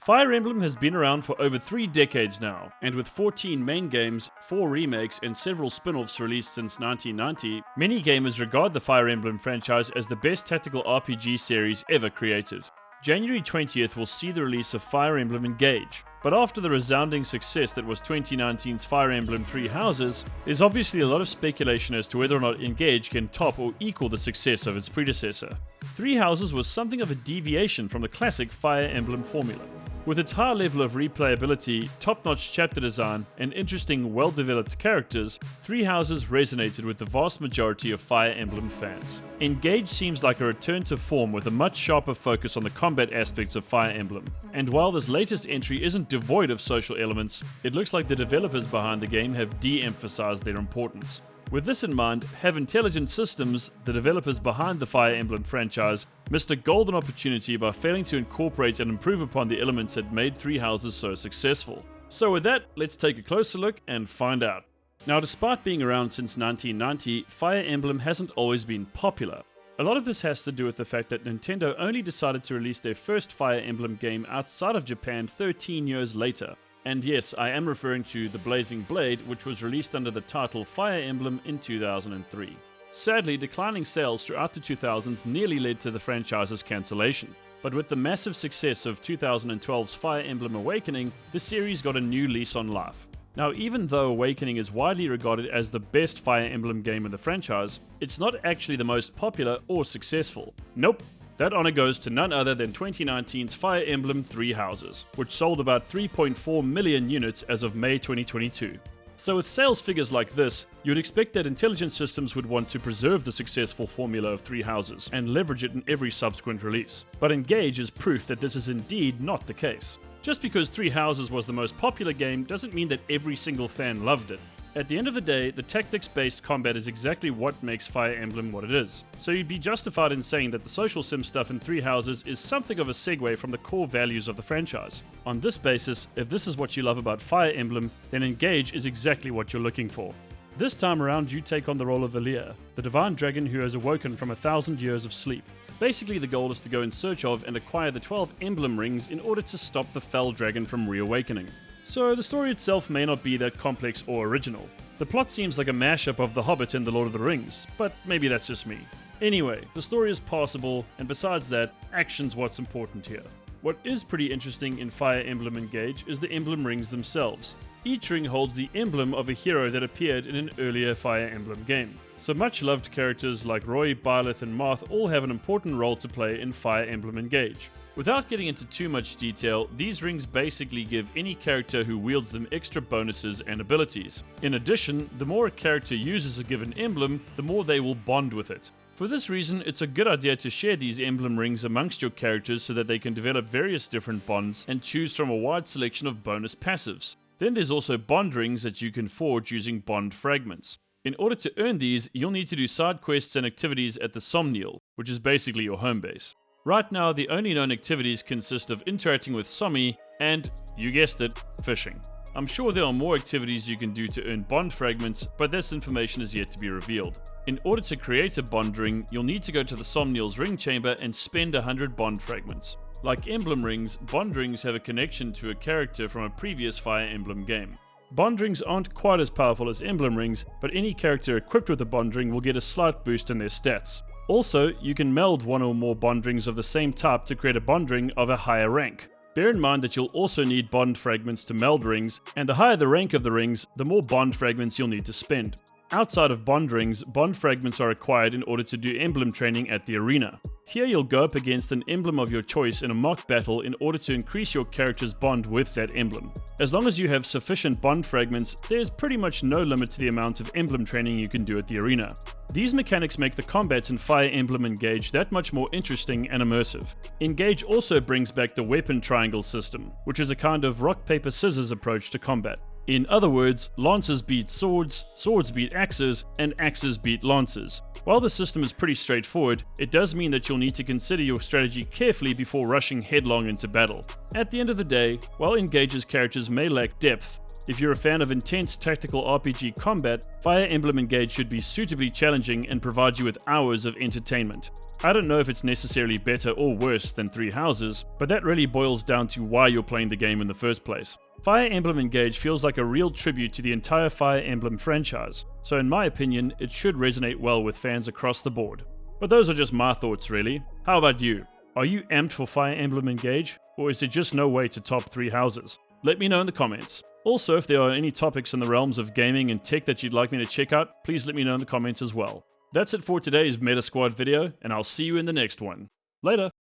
Fire Emblem has been around for over 3 decades now, and with 14 main games, 4 remakes, and several spin-offs released since 1990, many gamers regard the Fire Emblem franchise as the best tactical RPG series ever created. January 20th will see the release of Fire Emblem Engage, but after the resounding success that was 2019's Fire Emblem Three Houses, there's obviously a lot of speculation as to whether or not Engage can top or equal the success of its predecessor. Three Houses was something of a deviation from the classic Fire Emblem formula. With its high level of replayability, top-notch chapter design, and interesting, well-developed characters, Three Houses resonated with the vast majority of Fire Emblem fans. Engage seems like a return to form with a much sharper focus on the combat aspects of Fire Emblem. And while this latest entry isn't devoid of social elements, it looks like the developers behind the game have de-emphasized their importance. With this in mind, have Intelligent Systems, the developers behind the Fire Emblem franchise, missed a golden opportunity by failing to incorporate and improve upon the elements that made Three Houses so successful. So with that, let's take a closer look and find out. Now, despite being around since 1990, Fire Emblem hasn't always been popular. A lot of this has to do with the fact that Nintendo only decided to release their first Fire Emblem game outside of Japan 13 years later. And yes, I am referring to The Blazing Blade, which was released under the title Fire Emblem in 2003. Sadly, declining sales throughout the 2000s nearly led to the franchise's cancellation. But with the massive success of 2012's Fire Emblem Awakening, the series got a new lease on life. Now, even though Awakening is widely regarded as the best Fire Emblem game in the franchise, it's not actually the most popular or successful. Nope. That honor goes to none other than 2019's Fire Emblem Three Houses, which sold about 3.4 million units as of May 2022. So with sales figures like this, you'd expect that Intelligent Systems would want to preserve the successful formula of Three Houses and leverage it in every subsequent release. But Engage is proof that this is indeed not the case. Just because Three Houses was the most popular game doesn't mean that every single fan loved it. At the end of the day, the tactics-based combat is exactly what makes Fire Emblem what it is. So you'd be justified in saying that the social sim stuff in Three Houses is something of a segue from the core values of the franchise. On this basis, if this is what you love about Fire Emblem, then Engage is exactly what you're looking for. This time around, you take on the role of Valia, the divine dragon who has awoken from 1,000 years of sleep. Basically, the goal is to go in search of and acquire the 12 emblem rings in order to stop the fell dragon from reawakening. So the story itself may not be that complex or original. The plot seems like a mashup of The Hobbit and The Lord of the Rings, but maybe that's just me. Anyway, the story is passable, and besides that, action's what's important here. What is pretty interesting in Fire Emblem Engage is the emblem rings themselves. Each ring holds the emblem of a hero that appeared in an earlier Fire Emblem game. So much loved characters like Roy, Byleth, and Marth all have an important role to play in Fire Emblem Engage. Without getting into too much detail, these rings basically give any character who wields them extra bonuses and abilities. In addition, the more a character uses a given emblem, the more they will bond with it. For this reason, it's a good idea to share these emblem rings amongst your characters so that they can develop various different bonds and choose from a wide selection of bonus passives. Then there's also bond rings that you can forge using bond fragments. In order to earn these, you'll need to do side quests and activities at the Somniel, which is basically your home base. Right now, the only known activities consist of interacting with Somi and, you guessed it, fishing. I'm sure there are more activities you can do to earn bond fragments, but this information is yet to be revealed. In order to create a bond ring, you'll need to go to the Somniel's ring chamber and spend 100 bond fragments. Like emblem rings, bond rings have a connection to a character from a previous Fire Emblem game. Bond rings aren't quite as powerful as emblem rings, but any character equipped with a bond ring will get a slight boost in their stats. Also, you can meld one or more bond rings of the same type to create a bond ring of a higher rank. Bear in mind that you'll also need bond fragments to meld rings, and the higher the rank of the rings, the more bond fragments you'll need to spend. Outside of bond rings, bond fragments are required in order to do emblem training at the arena. Here you'll go up against an emblem of your choice in a mock battle in order to increase your character's bond with that emblem. As long as you have sufficient bond fragments, there's pretty much no limit to the amount of emblem training you can do at the arena. These mechanics make the combat in Fire Emblem Engage that much more interesting and immersive. Engage also brings back the weapon triangle system, which is a kind of rock-paper-scissors approach to combat. In other words, lances beat swords, swords beat axes, and axes beat lances. While the system is pretty straightforward, it does mean that you'll need to consider your strategy carefully before rushing headlong into battle. At the end of the day, while Engage's characters may lack depth, if you're a fan of intense tactical RPG combat, Fire Emblem Engage should be suitably challenging and provide you with hours of entertainment. I don't know if it's necessarily better or worse than Three Houses, but that really boils down to why you're playing the game in the first place. Fire Emblem Engage feels like a real tribute to the entire Fire Emblem franchise, so in my opinion, it should resonate well with fans across the board. But those are just my thoughts really. How about you? Are you amped for Fire Emblem Engage, or is there just no way to top Three Houses? Let me know in the comments. Also, if there are any topics in the realms of gaming and tech that you'd like me to check out, please let me know in the comments as well. That's it for today's Meta Squad video, and I'll see you in the next one. Later!